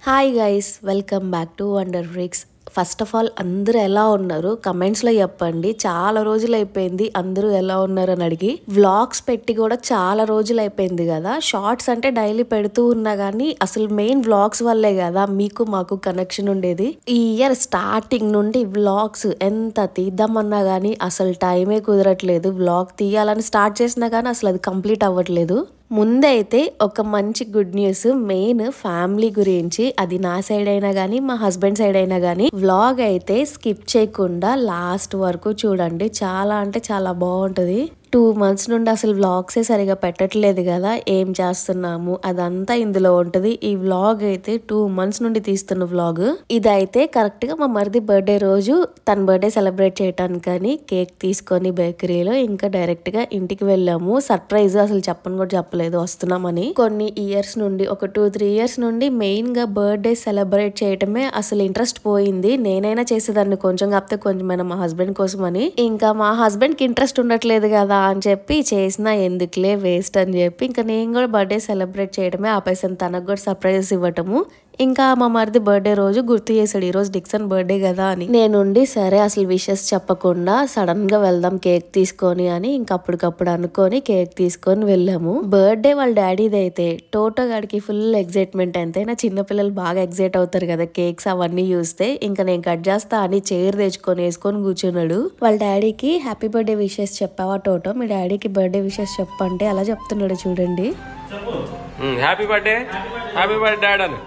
Hi guys, welcome back to wonder freaks. First of all అందరూ ఎలా ఉన్నారు కమెంట్స్లో చెప్పండి. చాలా రోజులు అయిపోయింది అందరూ ఎలా ఉన్నారు అని అడిగి. వ్లాగ్స్ పెట్టి కూడా చాలా రోజులు అయిపోయింది కదా. షార్ట్స్ అంటే డైలీ పెడుతూ ఉన్నా కానీ అసలు మెయిన్ వ్లాగ్స్ వల్లే కదా మీకు మాకు కనెక్షన్ ఉండేది. ఈ ఇయర్ స్టార్టింగ్ నుండి వ్లాగ్స్ ఎంత తీద్దామన్నా కానీ అసలు టైమే కుదరట్లేదు. వ్లాగ్ తీయాలని స్టార్ట్ చేసినా కానీ అసలు అది కంప్లీట్ అవ్వట్లేదు. ముందైతే ఒక మంచి గుడ్ న్యూస్, మెయిన్ ఫ్యామిలీ గురించి. అది నా సైడ్ అయినా కానీ మా హస్బెండ్ సైడ్ అయినా కానీ వ్లాగ్ అయితే స్కిప్ చేయకుండా లాస్ట్ వరకు చూడండి. చాలా అంటే చాలా బాగుంటుంది. 2 months నుండి అసలు వ్లాగ్సే సరిగా పెట్టట్లేదు కదా. ఏం చేస్తున్నాము అదంతా ఇందులో ఉంటుంది. ఈ వ్లాగ్ అయితే 2 months నుండి తీస్తున్న వ్లాగ్. ఇదైతే కరెక్ట్ గా మా మరిది బర్త్డే రోజు తన బర్త్డే సెలబ్రేట్ చేయటానికని కేక్ తీసుకొని బేకరీలో ఇంకా డైరెక్ట్ గా ఇంటికి వెళ్ళాము. సర్ప్రైజ్ అసలు చెప్పను కూడా చెప్పలేదు వస్తున్నామని. కొన్ని ఇయర్స్ నుండి ఒక 2-3 years నుండి మెయిన్ గా బర్త్డే సెలబ్రేట్ చేయటమే అసలు ఇంట్రెస్ట్ పోయింది. నేనైనా చేసేదాన్ని కొంచెం కాకపోతే కొంచెమైనా మా హస్బెండ్ కోసం అని. ఇంకా మా హస్బెండ్ కి ఇంట్రెస్ట్ ఉండట్లేదు కదా అని చెప్పి చేసినా ఎందుకులే వేస్ట్ అని చెప్పి ఇంకా నేను కూడా బర్త్డే సెలబ్రేట్ చేయడమే ఆపేసాను. తనకు కూడా సర్ప్రైజెస్ ఇవ్వటము. ఇంకా మా మరిది బర్త్డే రోజు గుర్తు చేశాడు, ఈ రోజు డిక్సన్ బర్త్డే కదా అని. నేనుండి సరే అసలు విషెస్ చెప్పకుండా సడన్ గా వెళ్దాం కేక్ తీసుకొని అని ఇంకా అప్పటికప్పుడు అనుకొని కేక్ తీసుకొని వెళ్ళాము. బర్త్డే వాళ్ళ డాడీది అయితే టోటో గాడికి ఫుల్ ఎగ్జైట్మెంట్. ఎంతైనా చిన్నపిల్లలు బాగా ఎగ్జైట్ అవుతారు కదా కేక్స్ అవన్నీ చూస్తే. ఇంకా నేను కట్ చేస్తా అని చైర్ తెచ్చుకొని వేసుకొని కూర్చున్నాడు. వాళ్ళ డాడీకి హ్యాపీ బర్త్డే విషెస్ చెప్పావా టోటో, మీ డాడీకి బర్త్డే విషెస్ చెప్పంటే అలా చెప్తున్నాడు చూడండి. Happy birthday, happy birthday dad అని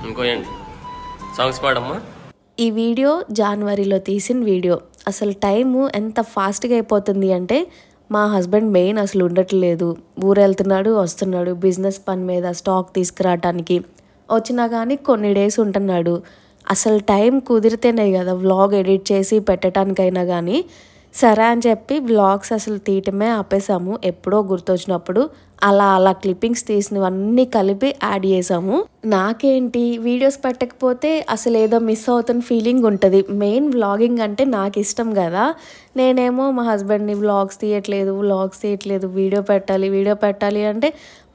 ఇంకోయండి సాంగ్స్ పాడమ్మా. ఈ వీడియో జనవరిలో తీసిన వీడియో. అసలు టైము ఎంత ఫాస్ట్గా అయిపోతుంది అంటే మా హస్బెండ్ మెయిన్ అసలు ఉండట్లేదు. ఊరు వెళ్తున్నాడు వస్తున్నాడు బిజినెస్ పని మీద స్టాక్ తీసుకురావటానికి. వచ్చినా కానీ కొన్ని డేస్ ఉంటున్నాడు. అసలు టైం కుదిరితేనే కదా వ్లాగ్ ఎడిట్ చేసి పెట్టడానికైనా కానీ. సరే అని చెప్పి వ్లాగ్స్ అసలు తీయటమే ఆపేసాము. ఎప్పుడో గుర్తొచ్చినప్పుడు అలా క్లిప్పింగ్స్ తీసినవన్నీ కలిపి యాడ్ చేసాము. నాకేంటి వీడియోస్ పెట్టకపోతే అసలు ఏదో మిస్ అవుతున్న ఫీలింగ్ ఉంటుంది. మెయిన్ వ్లాగింగ్ అంటే నాకు ఇష్టం కదా. నేనేమో మా హస్బెండ్ని వ్లాగ్స్ తీయట్లేదు వీడియో పెట్టాలి అంటే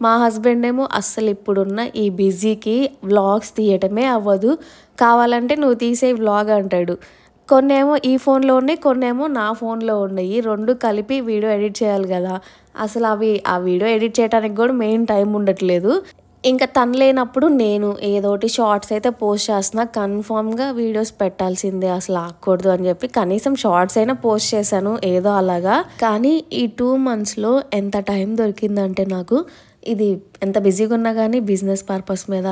మా హస్బెండ్ ఏమో అస్సలు ఇప్పుడున్న ఈ బిజీకి వ్లాగ్స్ తీయటమే అవ్వదు, కావాలంటే నువ్వు తీసే వ్లాగ్ అంటాడు. కొన్నేమో ఈ ఫోన్లో ఉన్నాయి, కొన్నేమో నా ఫోన్లో ఉన్నాయి. 2 కలిపి వీడియో ఎడిట్ చేయాలి కదా. అసలు ఆ వీడియో ఎడిట్ చేయడానికి కూడా మెయిన్ టైం ఉండట్లేదు. ఇంకా తను లేనప్పుడు నేను ఏదోటి షార్ట్స్ అయితే పోస్ట్ చేస్తున్నా. కన్ఫామ్గా వీడియోస్ పెట్టాల్సిందే, అసలు ఆగకూడదు అని చెప్పి కనీసం షార్ట్స్ అయినా పోస్ట్ చేశాను ఏదో అలాగా. కానీ ఈ 2 monthsలో ఎంత టైం దొరికిందంటే నాకు, ఇది ఎంత బిజీగా ఉన్నా కానీ బిజినెస్ పర్పస్ మీద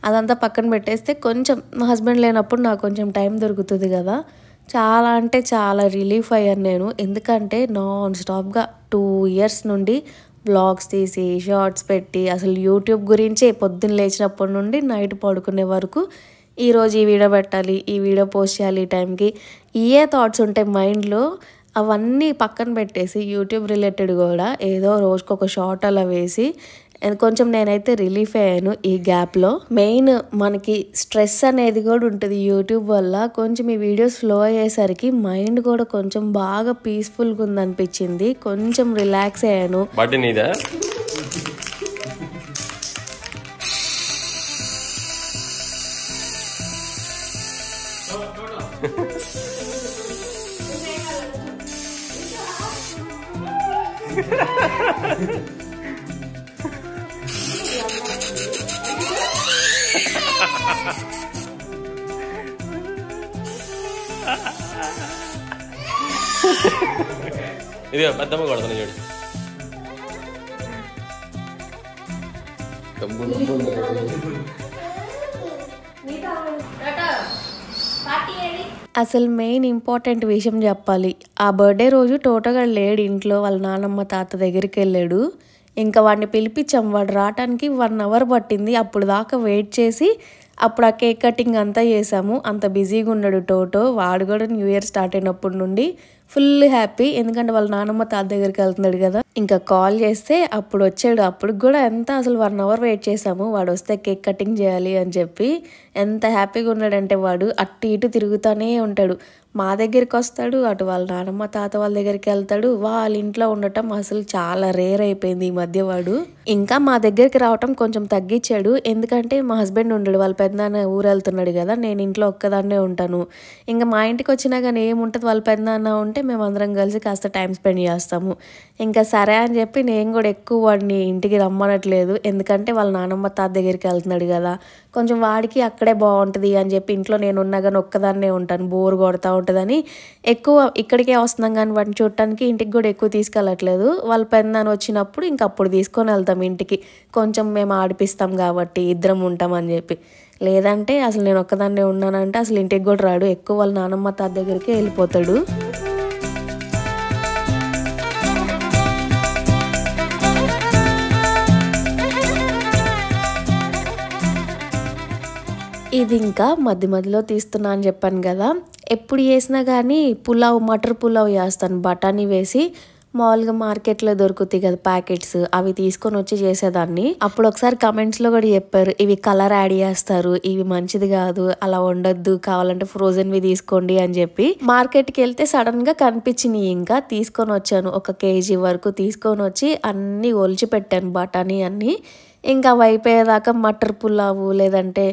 అదంతా పక్కన పెట్టేస్తే కొంచెం మా హస్బెండ్ లేనప్పుడు నాకు కొంచెం టైం దొరుకుతుంది కదా. చాలా అంటే చాలా రిలీఫ్ అయ్యాను నేను. ఎందుకంటే నాన్ స్టాప్గా 2 years నుండి బ్లాగ్స్ తీసి షార్ట్స్ పెట్టి అసలు యూట్యూబ్ గురించే పొద్దున్న లేచినప్పటి నుండి నైట్ పడుకునే వరకు ఈరోజు ఈ వీడియో పెట్టాలి, ఈ వీడియో పోస్ట్ చేయాలి, ఈ టైంకి ఇయే థాట్స్ ఉంటాయి మైండ్లో. అవన్నీ పక్కన పెట్టేసి యూట్యూబ్ రిలేటెడ్ కూడా ఏదో రోజుకొక షార్ట్ అలా వేసి కొంచెం నేనైతే రిలీఫ్ అయ్యాను ఈ గ్యాప్లో. మెయిన్ మనకి స్ట్రెస్ అనేది కూడా ఉంటుంది యూట్యూబ్ వల్ల. కొంచెం ఈ వీడియోస్ ఫ్లో అయ్యేసరికి మైండ్ కూడా కొంచెం బాగా పీస్ఫుల్గా ఉందనిపించింది. కొంచెం రిలాక్స్ అయ్యాను. ఇది పెద్దమ్మ కొడతాను చూడు. అసలు మెయిన్ ఇంపార్టెంట్ విషయం చెప్పాలి. ఆ బర్త్డే రోజు టోటోగా లేడు ఇంట్లో, వాళ్ళ నానమ్మ తాత దగ్గరికి వెళ్ళాడు. ఇంకా వాడిని పిలిపించాం. వాడు రావటానికి 1 hour పట్టింది. అప్పుడు దాకా వెయిట్ చేసి అప్పుడు ఆ కేక్ కటింగ్ అంతా చేసాము. అంత బిజీగా ఉన్నాడు టోటో. వాడు కూడా న్యూ ఇయర్ స్టార్ట్ అయినప్పటి నుండి ఫుల్ హ్యాపీ. ఎందుకంటే వాళ్ళ నానమ్మ తాత దగ్గరికి వెళ్తున్నాడు కదా. ఇంకా కాల్ చేస్తే అప్పుడు వచ్చాడు. అప్పుడు కూడా ఎంత అసలు 1 అవర్ వెయిట్ చేసాము. వాడు వస్తే కేక్ కటింగ్ చేయాలి అని చెప్పి. ఎంత హ్యాపీగా ఉన్నాడంటే వాడు అటు ఇటు తిరుగుతూనే ఉంటాడు. మా దగ్గరికి వస్తాడు, అటు వాళ్ళ నానమ్మ తాత వాళ్ళ దగ్గరికి వెళ్తాడు. వాళ్ళ ఇంట్లో ఉండటం అసలు చాలా రేర్ అయిపోయింది ఈ మధ్య వాడు. ఇంకా మా దగ్గరికి రావటం కొంచెం తగ్గించాడు. ఎందుకంటే మా హస్బెండ్ ఉండడు, వాళ్ళ పెద్దనాన్న ఊరు వెళ్తున్నాడు కదా, నేను ఇంట్లో ఒక్కదాన్నే ఉంటాను. ఇంకా మా ఇంటికి వచ్చినా కానీ ఏముంటుంది, వాళ్ళ పెద్దనాన్న ఉంటే మేము అందరం కలిసి కాస్త టైం స్పెండ్ చేస్తాము. ఇంకా సరే అని చెప్పి నేను కూడా ఎక్కువ వాడిని ఇంటికి రమ్మనట్లేదు. ఎందుకంటే వాళ్ళ నానమ్మ తాత దగ్గరికి వెళ్తున్నాడు కదా, కొంచెం వాడికి అక్కడే బాగుంటుంది అని చెప్పి ఇంట్లో నేను ఉన్నా కానీ ఒక్కదాన్నే ఉంటాను, బోర్ కొడతా ఉంటుందని ఎక్కువ ఇక్కడికే వస్తున్నాం. కానీ వాటిని చూడటానికి ఇంటికి కూడా ఎక్కువ తీసుకెళ్ళట్లేదు. వాళ్ళ పెద్దనాన్న వచ్చినప్పుడు ఇంక అప్పుడు తీసుకొని వెళ్తాం ఇంటికి, కొంచెం మేము ఆడిపిస్తాం కాబట్టి ఇద్దరం ఉంటాం అని చెప్పి. లేదంటే అసలు నేను ఒక్కదాన్నే ఉన్నానంటే అసలు ఇంటికి కూడా రాడు, ఎక్కువ వాళ్ళ నానమ్మ తాత దగ్గరికి వెళ్ళిపోతాడు. ఇది ఇంకా మధ్య మధ్యలో తీస్తున్నా అని చెప్పాను కదా, ఎప్పుడు చేసినా కానీ పులావ్, మటర్ పులావ్ చేస్తాను. బఠానీ వేసి మామూలుగా మార్కెట్లో దొరుకుతాయి కదా ప్యాకెట్స్, అవి తీసుకొని వచ్చి చేసేదాన్ని. అప్పుడు ఒకసారి కమెంట్స్లో కూడా చెప్పారు, ఇవి కలర్ యాడ్ చేస్తారు, ఇవి మంచిది కాదు, అలా వండొద్దు, కావాలంటే ఫ్రోజన్వి తీసుకోండి అని చెప్పి. మార్కెట్కి వెళ్తే సడన్గా కనిపించినాయి, ఇంకా తీసుకొని వచ్చాను. 1 kg వరకు తీసుకొని వచ్చి అన్నీ ఒలిచి పెట్టాను, బఠానీ అన్నీ. ఇంకా అవి అయిపోయేదాకా మటర్ పులావు లేదంటే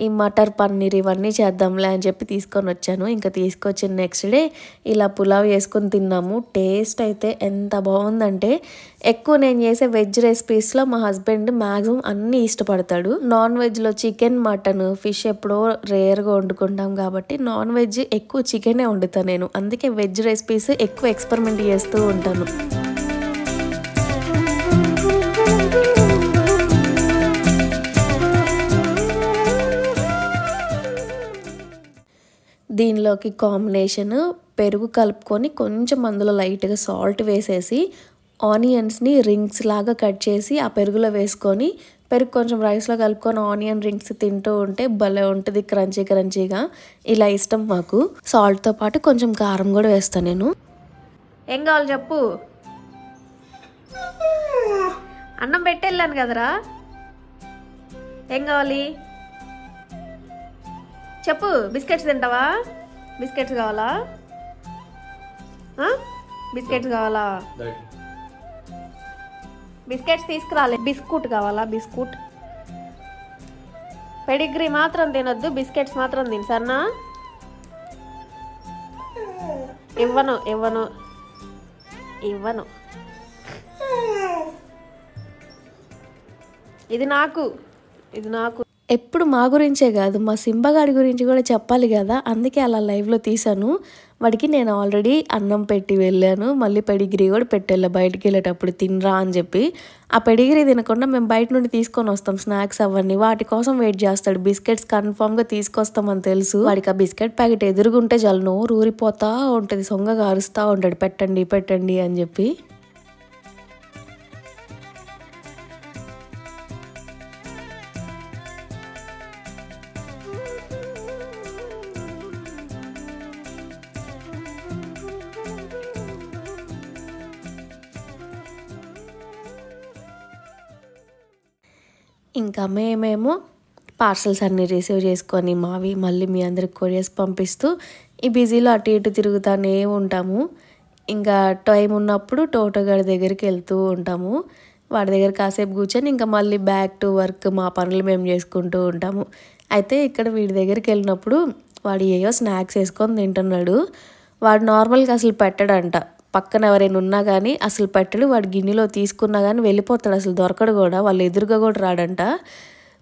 ఈ మటర్ పన్నీర్ ఇవన్నీ చేద్దాంలే అని చెప్పి తీసుకొని వచ్చాను. ఇంకా తీసుకొచ్చిన నెక్స్ట్ డే ఇలా పులావ్ వేసుకొని తిన్నాము. టేస్ట్ అయితే ఎంత బాగుందంటే, ఎక్కువ నేను చేసే వెజ్ రెసిపీస్లో మా హస్బెండ్ మ్యాక్సిమం అన్నీ ఇష్టపడతాడు. నాన్ వెజ్లో చికెన్, మటన్, ఫిష్ ఎప్పుడో రేర్గా వండుకుంటాం కాబట్టి నాన్ వెజ్ ఎక్కువ చికెనే వండుతాను నేను. అందుకే వెజ్ రెసిపీస్ ఎక్కువ ఎక్స్పెరిమెంట్ చేస్తూ ఉంటాను. దీనిలోకి కాంబినేషన్ పెరుగు కలుపుకొని కొంచెం అందులో లైట్గా సాల్ట్ వేసేసి ఆనియన్స్ని రింగ్స్ లాగా కట్ చేసి ఆ పెరుగులో వేసుకొని, పెరుగు కొంచెం రైస్లో కలుపుకొని ఆనియన్ రింగ్స్ తింటూ ఉంటే భలే ఉంటుంది, క్రంచీ క్రంచీగా. ఇలా ఇష్టం మాకు. సాల్ట్తో పాటు కొంచెం కారం కూడా వేస్తాను నేను. ఏం కావాలి చెప్పు. అన్నం పెట్టెళ్ళాను కదరా, ఏం కావాలి చెప్పు. బిస్కెట్స్ తింటావా? బిస్కెట్స్ కావాలా? బిస్కెట్స్ కావాలా? బిస్కెట్స్ తీసుకురాలే. బిస్కుట్ కావాలా? బిస్కుట్. పెడిగ్రీ మాత్రం తినొద్దు, బిస్కెట్స్ మాత్రం తిను, సరేనా? ఇవ్వను ఇవ్వను ఇవ్వను. ఇది నాకు, ఇది నాకు. ఎప్పుడు మా గురించే కాదు, మా సింబగాడి గురించి కూడా చెప్పాలి కదా, అందుకే అలా లైవ్లో తీసాను. వాడికి నేను ఆల్రెడీ అన్నం పెట్టి వెళ్ళాను, మళ్ళీ పెడిగ్రీ కూడా పెట్టెళ్ళా బయటికి వెళ్ళేటప్పుడు, తినరా అని చెప్పి. ఆ పెడిగ్రీ తినకుండా మేము బయట నుండి తీసుకొని వస్తాం స్నాక్స్ అవన్నీ, వాటి కోసం వెయిట్ చేస్తాడు. బిస్కెట్స్ కన్ఫామ్గా తీసుకొస్తామని తెలుసు. వాడికి ఆ బిస్కెట్ ప్యాకెట్ ఎదురుగుంటే చాలు నోరు ఊరిపోతా ఉంటుంది, సొంగగా అరుస్తూ ఉంటాడు, పెట్టండి పెట్టండి అని చెప్పి. ఇంకా మేమేమో పార్సల్స్ అన్నీ రిసీవ్ చేసుకొని మావి మళ్ళీ మీ అందరికి కొరియర్స్ పంపిస్తూ ఈ బిజీలో అటు ఇటు తిరుగుతూనే ఉంటాము. ఇంకా టైం ఉన్నప్పుడు టోటోగాడి దగ్గరికి వెళ్తూ ఉంటాము. వాడి దగ్గర కాసేపు కూర్చొని ఇంకా మళ్ళీ బ్యాక్ టు వర్క్, మా పనులు మేము చేసుకుంటూ ఉంటాము. అయితే ఇక్కడ వీడి దగ్గరికి వెళ్ళినప్పుడు వాడు ఏయో స్నాక్స్ వేసుకొని తింటున్నాడు. వాడు నార్మల్గా అసలు పెట్టడంట, పక్కన ఎవరైనా ఉన్నా కానీ అసలు పెట్టడు. వాడు గిన్నెలో తీసుకున్నా కానీ వెళ్ళిపోతాడు, అసలు దొరకడు కూడా, వాళ్ళు ఎదురుగా కూడా రాడంట.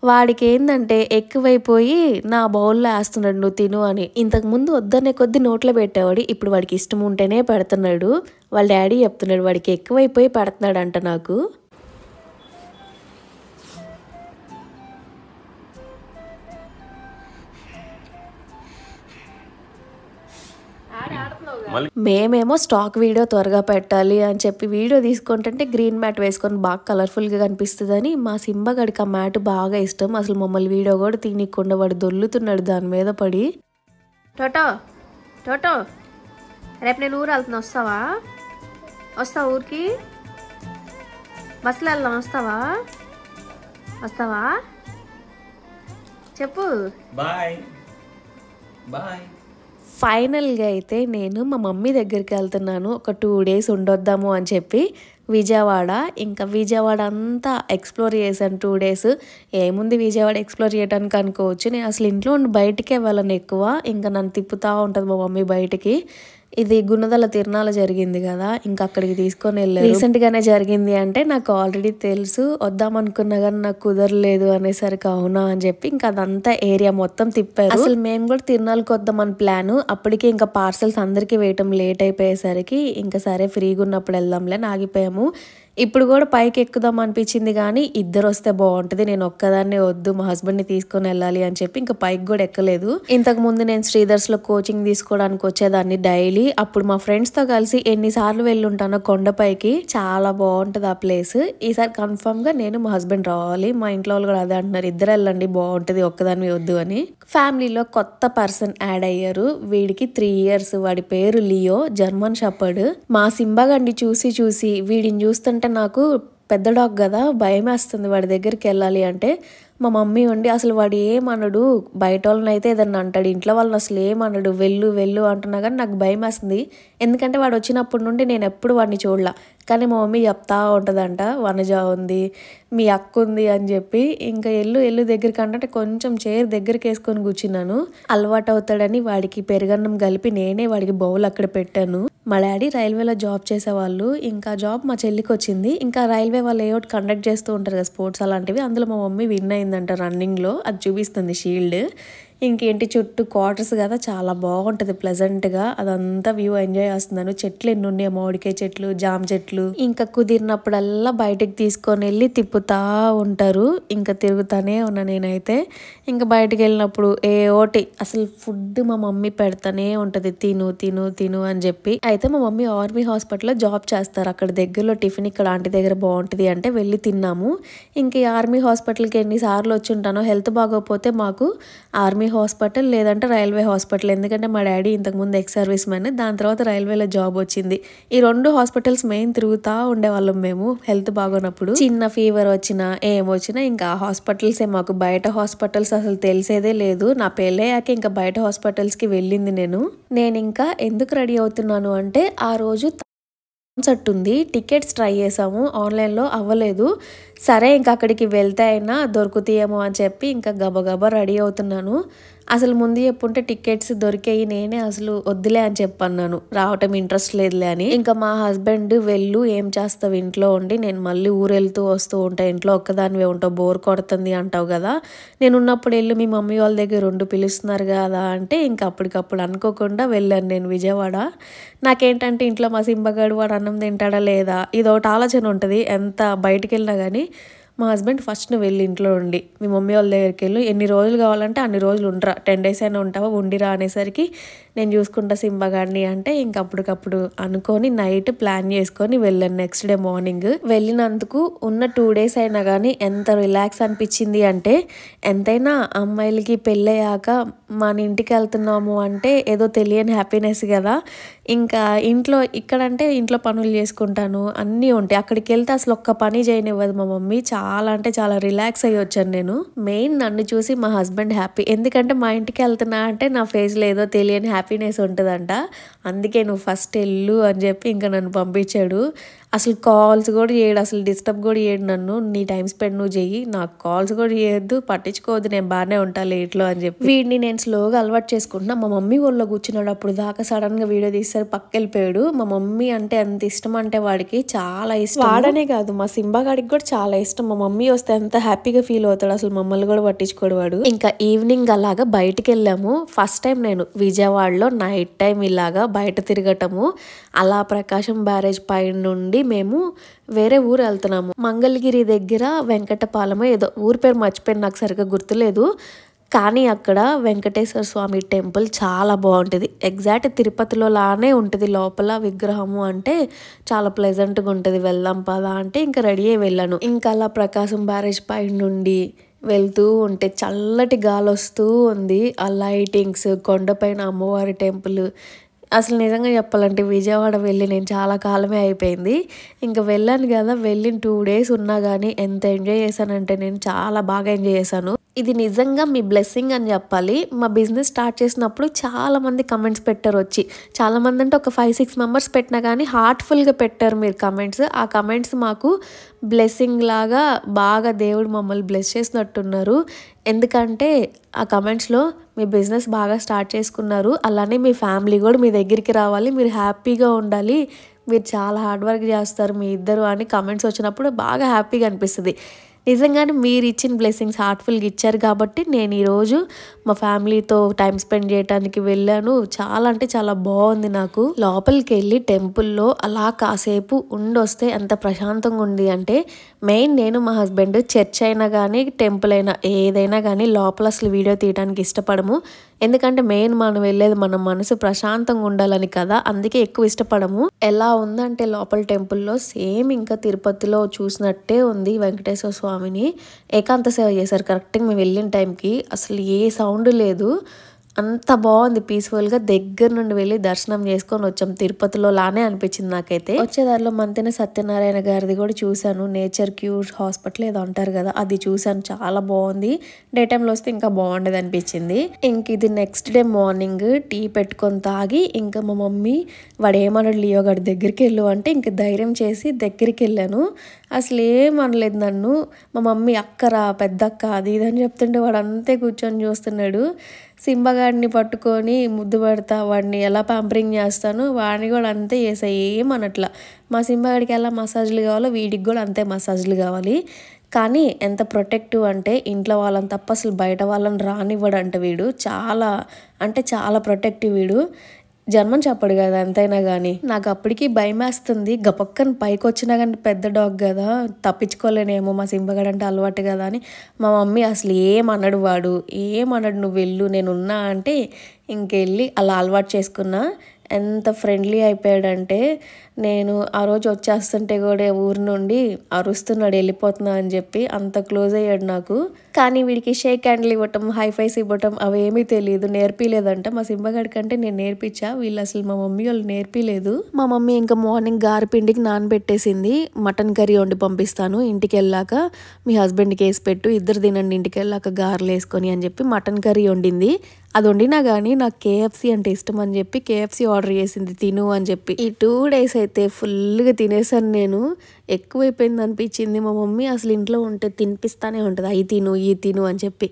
వాడికి ఏంటంటే ఎక్కువైపోయి నా బౌల్లో వేస్తున్నాడు, నువ్వు తిను అని. ఇంతకుముందు వద్దనే కొద్ది నోట్లో పెట్టేవాడు, ఇప్పుడు వాడికి ఇష్టం ఉంటేనే పెడుతున్నాడు. వాళ్ళ డాడీ చెప్తున్నాడు వాడికి ఎక్కువైపోయి పెడుతున్నాడు అంట నాకు. మేమేమో స్టాక్ వీడియో త్వరగా పెట్టాలి అని చెప్పి వీడియో తీసుకుంటుంటే గ్రీన్ మ్యాట్ వేసుకొని బాగా కలర్ఫుల్గా కనిపిస్తుందని మా సింబగడికి ఆ మ్యాట్ బాగా ఇష్టం. అసలు మమ్మల్ని వీడియో కూడా తీయకుండా వాడు దొల్లుతున్నాడు దాని మీద పడి. టోటో టోటో రేపు నేను ఊరు వెళ్తున్నా, వస్తావా? వస్తావా ఊరికి? బస్సులో వెళ్దాం, వస్తావా చెప్పు. Bye bye. ఫైనల్గా అయితే నేను మా మమ్మీ దగ్గరికి వెళ్తున్నాను. ఒక 2 days ఉండొద్దాము అని చెప్పి విజయవాడ. ఇంకా విజయవాడ అంతా ఎక్స్ప్లోర్ చేశాను 2 days. ఏముంది విజయవాడ ఎక్స్ప్లోర్ చేయడానికి అనుకోవచ్చు. నేను అసలు ఇంట్లో ఉండి బయటికే వెళ్ళను ఎక్కువ. ఇంకా నన్ను తిప్పుతూ ఉంటుంది మా మమ్మీ బయటికి. ఇది గుణదల తిరునాళ్ళ జరిగింది కదా, ఇంకా అక్కడికి తీసుకొని వెళ్ళారు. రీసెంట్గానే జరిగింది అంటే నాకు ఆల్రెడీ తెలుసు, వద్దామనుకున్నా కానీ నాకు కుదరలేదు అనేసరికి అవునా అని చెప్పి ఇంకా అదంతా ఏరియా మొత్తం తిప్పారు. అసలు మేము కూడా తిరునాళ్ళకి వద్దామని ప్లాను. అప్పటికి ఇంకా పార్సల్స్ అందరికీ వేయటం లేట్ అయిపోయేసరికి ఇంకా సరే ఫ్రీగా ఉన్నప్పుడు వెళ్దాంలే అని ఆగిపోయాము. ఇప్పుడు కూడా పైకి ఎక్కుదాం అనిపించింది కానీ ఇద్దరు వస్తే బాగుంటుంది, నేను ఒక్కదాన్నే వద్దు, మా హస్బెండ్ని తీసుకొని వెళ్ళాలి అని చెప్పి ఇంకా పైకి కూడా ఎక్కలేదు. ఇంతకు ముందు నేను శ్రీధర్స్లో కోచింగ్ తీసుకోవడానికి వచ్చేదాన్ని డైలీ. అప్పుడు మా ఫ్రెండ్స్తో కలిసి ఎన్నిసార్లు వెళ్ళుంటానో కొండపైకి. చాలా బాగుంటుంది ఆ ప్లేస్. ఈసారి కన్ఫర్మ్గా నేను మా హస్బెండ్ రావాలి. మా ఇంట్లో వాళ్ళు కూడా అదే అంటున్నారు, ఇద్దరు వెళ్ళండి బాగుంటుంది, ఒక్కదాన్ని వద్దు అని. ఫ్యామిలీలో కొత్త పర్సన్ యాడ్ అయ్యారు. వీడికి 3 years. వాడి పేరు లియో, జర్మన్ షెపర్డ్. మా సింబాగండి చూసి వీడిని చూస్తుంటే నాకు పెద్ద డాగ్ కదా భయం వేస్తుంది వాడి దగ్గరికి వెళ్ళాలి అంటే. మా మమ్మీ ఉండి అసలు వాడు ఏమనడు, బయట వాళ్ళని అయితే ఏదన్నా అంటాడు, ఇంట్లో వాళ్ళని అసలు ఏమనడు, వెళ్ళు అంటున్నా కానీ నాకు భయం వేస్తుంది. ఎందుకంటే వాడు వచ్చినప్పటి నుండి నేను ఎప్పుడు వాడిని చూడలా. కానీ మా మమ్మీ చెప్తా ఉంటుందంట, వనజ ఉంది, మీ అక్క ఉంది అని చెప్పి. ఇంకా ఎల్లు దగ్గరికి అంటే కొంచెం చైర్ దగ్గరికి వేసుకొని కూర్చున్నాను. అలవాటు అవుతాడని వాడికి పెరుగన్నం కలిపి నేనే వాడికి బౌల్ అక్కడ పెట్టాను. మా డాడీ రైల్వేలో జాబ్ చేసేవాళ్ళు. ఇంకా జాబ్ మా చెల్లికి వచ్చింది. ఇంకా రైల్వే వాళ్ళు ఏవోటి కండక్ట్ చేస్తూ ఉంటారు కదా స్పోర్ట్స్ అలాంటివి, అందులో మా మమ్మీ విన్ అయిందంట రన్నింగ్లో. అది చూపిస్తుంది షీల్డ్. ఇంకేంటి చుట్టూ క్వార్టర్స్ కదా, చాలా బాగుంటుంది ప్లెజెంట్గా. అదంతా వ్యూ ఎంజాయ్ చేస్తున్నాను. చెట్లు ఎన్ని ఉన్నాయి, మామిడికాయ చెట్లు, జామ చెట్లు. ఇంకా కుదిరినప్పుడల్లా బయటకు తీసుకొని వెళ్ళి తిప్పుతా ఉంటారు. ఇంకా తిరుగుతానే ఉన్నా నేనైతే. ఇంకా బయటకు వెళ్ళినప్పుడు ఓటి అసలు ఫుడ్ మా మమ్మీ పెడతానే ఉంటుంది, తిను అని చెప్పి. అయితే మా మమ్మీ ఆర్మీ హాస్పిటల్లో జాబ్ చేస్తారు. అక్కడ దగ్గరలో టిఫిన్ ఇక్కడ ఆంటీ దగ్గర బాగుంటుంది అంటే వెళ్ళి తిన్నాము. ఇంక ఈ ఆర్మీ హాస్పిటల్కి ఎన్నిసార్లు వచ్చి ఉంటానో. హెల్త్ బాగోకపోతే మాకు ఆర్మీ హాస్పిటల్ లేదంటే రైల్వే హాస్పిటల్. ఎందుకంటే మా డాడీ ఇంతకుముందు ఎక్స్ సర్వీస్ మ్యాన్, దాని తర్వాత రైల్వేలో జాబ్ వచ్చింది. ఈ 2 హాస్పిటల్స్ మెయిన్ తిరుగుతూ ఉండేవాళ్ళం మేము హెల్త్ బాగోనప్పుడు. చిన్న ఫీవర్ వచ్చినా ఏమొచ్చినా ఇంకా ఆ హాస్పిటల్సే మాకు. బయట హాస్పిటల్స్ అసలు తెలిసేదే లేదు. నా పెళ్ళయ్యాక ఇంకా బయట హాస్పిటల్స్కి వెళ్ళింది నేను ఇంకా ఎందుకు రెడీ అవుతున్నాను అంటే ఆ రోజు కాన్సర్ట్ ఉంది, టికెట్స్ ట్రై చేసాము, ఆన్లైన్లో అవ్వలేదు. సరే ఇంకా అక్కడికి వెళ్తే అయినా దొరుకుతాయేమో అని చెప్పి ఇంకా గబగబా రెడీ అవుతున్నాను. అసలు ముందు చెప్పుంటే టికెట్స్ దొరికాయి, నేనే అసలు వద్దులే అని చెప్పన్నాను, రావటం ఇంట్రెస్ట్ లేదులే అని. ఇంకా మా హస్బెండ్ వెళ్ళు, ఏం చేస్తావు ఇంట్లో ఉండి, నేను మళ్ళీ ఊరు వెళ్తూ వస్తూ ఉంటా, ఇంట్లో ఒక్కదానివే ఉంటావు, బోర్ కొడుతుంది అంటావు కదా, నేను ఉన్నప్పుడు వెళ్ళు, మీ మమ్మీ వాళ్ళ దగ్గర 2 పిలుస్తున్నారు కదా అంటే ఇంకా అప్పటికప్పుడు అనుకోకుండా వెళ్ళాను నేను విజయవాడ. నాకేంటంటే ఇంట్లో మా సింబగాడు వాడు అన్నం తింటాడా లేదా ఇదొకటి ఆలోచన ఉంటుంది ఎంత బయటికి వెళ్ళినా కానీ. మా హస్బెండ్ ఫస్ట్ నువ్వు వెళ్ళి ఇంట్లో ఉండి మీ మమ్మీ వాళ్ళ దగ్గరికి వెళ్ళు, ఎన్ని రోజులు కావాలంటే అన్ని రోజులు ఉండరా, 10 days అయినా ఉంటావా, ఉండిరా అనేసరికి నేను చూసుకుంటా సింబగాడిని అంటే ఇంక అప్పటికప్పుడు అనుకొని నైట్ ప్లాన్ చేసుకొని వెళ్ళాను. నెక్స్ట్ డే మార్నింగ్ వెళ్ళినందుకు ఉన్న 2 days అయినా కానీ ఎంత రిలాక్స్ అనిపించింది అంటే, ఎంతైనా అమ్మాయిలకి పెళ్ళయ్యాక మన ఇంటికి వెళ్తున్నాము అంటే ఏదో తెలియని హ్యాపీనెస్ కదా. ఇంకా ఇంట్లో ఇక్కడంటే ఇంట్లో పనులు చేసుకుంటాను, అన్నీ ఉంటాయి. అక్కడికి వెళ్తే అసలు ఒక్క పని చేయనివ్వదు మా మమ్మీ. చాలా అంటే చాలా రిలాక్స్ అయ్యి వచ్చాను నేను. మెయిన్ నన్ను చూసి మా హస్బెండ్ హ్యాపీ, ఎందుకంటే మా ఇంటికి వెళ్తున్నా అంటే నా ఫేస్లో ఏదో తెలియని హ్యాపీనెస్ ఉంటుందంట. అందుకే నువ్వు ఫస్ట్ వెళ్ళు అని చెప్పి ఇంకా నన్ను పంపించాడు. అసలు కాల్స్ కూడా చేయడు, అసలు డిస్టర్బ్ కూడా చేయడు నన్ను. నీ టైం స్పెండ్ నువ్వు చెయ్యి, నాకు కాల్స్ కూడా చేయొద్దు, పట్టించుకోవద్దు, నేను బాగానే ఉంటా లేట్లో అని చెప్పి. వీడిని నేను స్లోగా అలవాటు చేసుకుంటున్నా. మా మమ్మీ వాళ్ళు కూర్చున్నాడు, అప్పుడు దాకా సడన్గా వీడియో తీస్తారు పక్కకి వెళ్ళిపోయాడు. మా మమ్మీ అంటే ఎంత ఇష్టం అంటే వాడికి చాలా ఇష్టం. వాడనే కాదు మా సింబాగాడికి కూడా చాలా ఇష్టం. మా మమ్మీ వస్తే ఎంత హ్యాపీగా ఫీల్ అవుతాడు, అసలు మమ్మల్ని కూడా పట్టించుకోడు వాడు. ఇంకా ఈవినింగ్ అలాగా బయటికి వెళ్ళాము. ఫస్ట్ టైం నేను విజయవాడలో నైట్ టైం ఇలాగా బయట తిరగటము. అలా ప్రకాశం బ్యారేజ్ పై నుండి మేము వేరే ఊరు వెళ్తున్నాము. మంగళగిరి దగ్గర వెంకటపాలెమో ఏదో ఊరి పేరు మర్చిపోయిన, నాకు సరిగ్గా గుర్తులేదు. కానీ అక్కడ వెంకటేశ్వర స్వామి టెంపుల్ చాలా బాగుంటుంది. ఎగ్జాక్ట్ తిరుపతిలో లానే ఉంటుంది లోపల విగ్రహము. అంటే చాలా ప్లెజెంట్గా ఉంటుంది. వెళ్దాం పదా అంటే ఇంకా రెడీ అయ్యి వెళ్ళాను. ఇంకా అలా ప్రకాశం బ్యారేజ్ పై నుండి వెళ్తూ ఉంటే చల్లటి గాలి వస్తూ ఉంది. ఆ లైటింగ్స్, కొండపైన అమ్మవారి టెంపుల్, అసలు నిజంగా చెప్పాలంటే విజయవాడ వెళ్ళి నేను చాలా కాలమే అయిపోయింది. ఇంక వెళ్ళాను కదా! వెళ్ళిన 2 డేస్ ఉన్నా గానీ ఎంత ఎంజాయ్ చేశానంటే నేను చాలా బాగా ఎంజాయ్ చేశాను. ఇది నిజంగా మీ బ్లెస్సింగ్ అని చెప్పాలి. మా బిజినెస్ స్టార్ట్ చేసినప్పుడు చాలామంది కమెంట్స్ పెట్టారు వచ్చి. చాలామంది అంటే ఒక 5, 6 మెంబర్స్ పెట్టినా కానీ హార్ట్‌ఫుల్‌గా పెట్టారు మీరు కమెంట్స్. ఆ కమెంట్స్ మాకు బ్లెస్సింగ్ లాగా బాగా దేవుడు మమ్మల్ని బ్లెస్ చేసినట్టున్నారు. ఎందుకంటే ఆ కమెంట్స్‌లో మీ బిజినెస్ బాగా స్టార్ట్ చేసుకున్నారు. అలానే మీ ఫ్యామిలీ కూడా మీ దగ్గరికి రావాలి. మీరు హ్యాపీగా ఉండాలి. మీరు చాలా హార్డ్ వర్క్ చేస్తారు మీ ఇద్దరు అని కమెంట్స్ వచ్చినప్పుడు బాగా హ్యాపీగా అనిపిస్తది. నిజంగానే మీరు ఇచ్చిన బ్లెస్సింగ్స్ హార్ట్‌ఫుల్‌గా ఇచ్చారు కాబట్టి నేను ఈరోజు మా ఫ్యామిలీతో టైం స్పెండ్ చేయడానికి వెళ్ళాను. చాలా అంటే చాలా బాగుంది నాకు. లోపలికెళ్ళి టెంపుల్‌లో అలా కాసేపు ఉండొస్తే ఎంత ప్రశాంతంగా ఉంది అంటే మెయిన్ నేను మా హస్బెండ్ చర్చ్ అయినా కానీ టెంపుల్ అయినా ఏదైనా కానీ లోపల అసలు వీడియో తీయడానికి ఇష్టపడము. ఎందుకంటే మెయిన్ మనం వెళ్ళేది మన మనసు ప్రశాంతంగా ఉండాలని కదా, అందుకే ఎక్కువ ఇష్టపడము. ఎలా ఉందంటే లోపల టెంపుల్లో సేమ్ ఇంకా తిరుపతిలో చూసినట్టే ఉంది. వెంకటేశ్వర స్వామిని ఏకాంత సేవ చేశారు కరెక్ట్గా మేము వెళ్ళిన టైంకి. అసలు ఏ సౌండ్ లేదు, అంత బాగుంది పీస్ఫుల్గా. దగ్గర నుండి వెళ్ళి దర్శనం చేసుకొని వచ్చాం. తిరుపతిలో లానే అనిపించింది నాకైతే. వచ్చేదారిలో మంతెన సత్యనారాయణ గారిది కూడా చూశాను. నేచర్ క్యూర్ హాస్పిటల్ ఏదో అంటారు కదా, అది చూశాను. చాలా బాగుంది. డే టైంలో వస్తే ఇంకా బాగుండేది అనిపించింది. ఇంక ఇది నెక్స్ట్ డే మార్నింగ్ టీ పెట్టుకొని తాగి ఇంకా మా మమ్మీ వాడు ఏమన్నాడు లియో గారి దగ్గరికి వెళ్ళు అంటే ఇంక ధైర్యం చేసి దగ్గరికి వెళ్ళాను. అసలు ఏమనలేదు నన్ను. మా మమ్మీ అక్కరా పెద్దక్క అది ఇది అని చెప్తుంటే వాడు అంతే కూర్చొని చూస్తున్నాడు. సింబగాడిని పట్టుకొని ముద్దు పెడతా, వాడిని ఎలా పాంపరింగ్ చేస్తాను వాడిని కూడా అంతే చేసా, ఏమనట్లా. మా సింబగాడికి ఎలా మసాజ్లు కావాలో వీడికి కూడా అంతే మసాజ్లు కావాలి. కానీ ఎంత ప్రొటెక్టివ్ అంటే ఇంట్లో వాళ్ళని తప్ప అసలు బయట వాళ్ళని రానివ్వడంట వీడు. చాలా అంటే చాలా ప్రొటెక్టివ్ వీడు. జర్మన్ చెప్పడు కదా ఎంతైనా కానీ. నాకు అప్పటికి భయం వేస్తుంది. గపక్కన పైకి వచ్చినా కానీ పెద్ద డాగ్ కదా తప్పించుకోలేనేమో, మా సింబగడ్ అంటే అలవాటు కదా అని. మా మమ్మీ అసలు ఏమన్నాడు వాడు, ఏమన్నాడు నువ్వు వెళ్ళు నేనున్నా అంటే ఇంకెళ్ళి అలా అలవాటు చేసుకున్నా. ఎంత ఫ్రెండ్లీ అయిపోయాడంటే నేను ఆ రోజు వచ్చేస్తుంటే కూడా ఊరి నుండి అరుస్తున్నాడు వెళ్ళిపోతున్నా అని చెప్పి, అంత క్లోజ్ అయ్యాడు నాకు. కానీ వీడికి షేక్ హ్యాండ్లు ఇవ్వటం హైఫైస్ ఇవ్వటం అవేమీ తెలియదు, నేర్పిలేదంట. మా సింబగాడి కంటే నేను నేర్పించా, వీళ్ళు అసలు మా మమ్మీ వాళ్ళు నేర్పిలేదు. మా మమ్మీ ఇంకా మార్నింగ్ గారెపిండికి నానబెట్టేసింది. మటన్ కర్రీ వండి పంపిస్తాను ఇంటికి వెళ్ళాక, మీ హస్బెండ్కి వేసి పెట్టు ఇద్దరు తినండి ఇంటికి వెళ్ళాక గారెలు వేసుకొని అని చెప్పి మటన్ కర్రీ వండింది. అది వండినా కానీ నాకు కేఎఫ్సీ అంటే ఇష్టం అని చెప్పి కేఎఫ్సీ ఆర్డర్ చేసింది తిను అని చెప్పి. ఈ 2 days అయితే ఫుల్గా తినేసాను నేను. ఎక్కువైపోయింది అనిపించింది. మా మమ్మీ అసలు ఇంట్లో ఉంటే తినిపిస్తానే ఉంటుంది, అవి తిను ఈ తిను అని చెప్పి.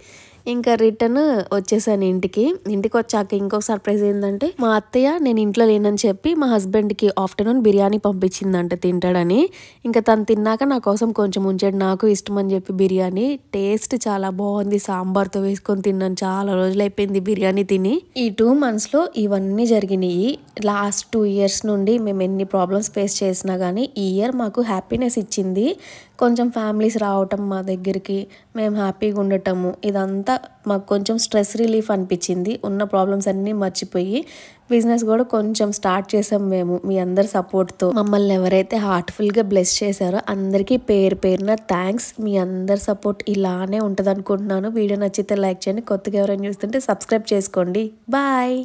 ఇంకా రిటర్న్ వచ్చేసాను ఇంటికి. ఇంటికి వచ్చాక ఇంకో సర్ప్రైజ్ ఏంటంటే మా అత్తయ్య నేను ఇంట్లో లేనని చెప్పి మా హస్బెండ్కి ఆఫ్టర్నూన్ బిర్యానీ పంపించిందంట తింటాడని. ఇంకా తను తిన్నాక నా కోసం కొంచెం ఉంచాడు, నాకు ఇష్టం అని చెప్పి బిర్యానీ. టేస్ట్ చాలా బాగుంది, సాంబార్తో వేసుకొని తిన్నాను. చాలా రోజులు అయిపోయింది బిర్యానీ తిని. ఈ 2 monthsలో ఇవన్నీ జరిగినాయి. లాస్ట్ 2 years నుండి మేము ఎన్ని ప్రాబ్లమ్స్ ఫేస్ చేసినా కానీ ఈ ఇయర్ మాకు హ్యాపీనెస్ ఇచ్చింది. కొంచెం ఫ్యామిలీస్ రావటం మా దగ్గరికి, మేము హ్యాపీగా ఉండటము, ఇదంతా మాకు కొంచెం స్ట్రెస్ రిలీఫ్ అనిపించింది. ఉన్న ప్రాబ్లమ్స్ అన్నీ మర్చిపోయి బిజినెస్ కూడా కొంచెం స్టార్ట్ చేసాం మేము మీ అందరి సపోర్ట్తో. మమ్మల్ని ఎవరైతే హార్ట్ఫుల్గా బ్లెస్ చేశారో అందరికీ పేరు పేరున థ్యాంక్స్. మీ అందరి సపోర్ట్ ఇలానే ఉంటుంది అనుకుంటున్నాను. వీడియో నచ్చితే లైక్ చేయండి, కొత్తగా ఎవరైనా చూస్తుంటే సబ్స్క్రైబ్ చేసుకోండి. బాయ్.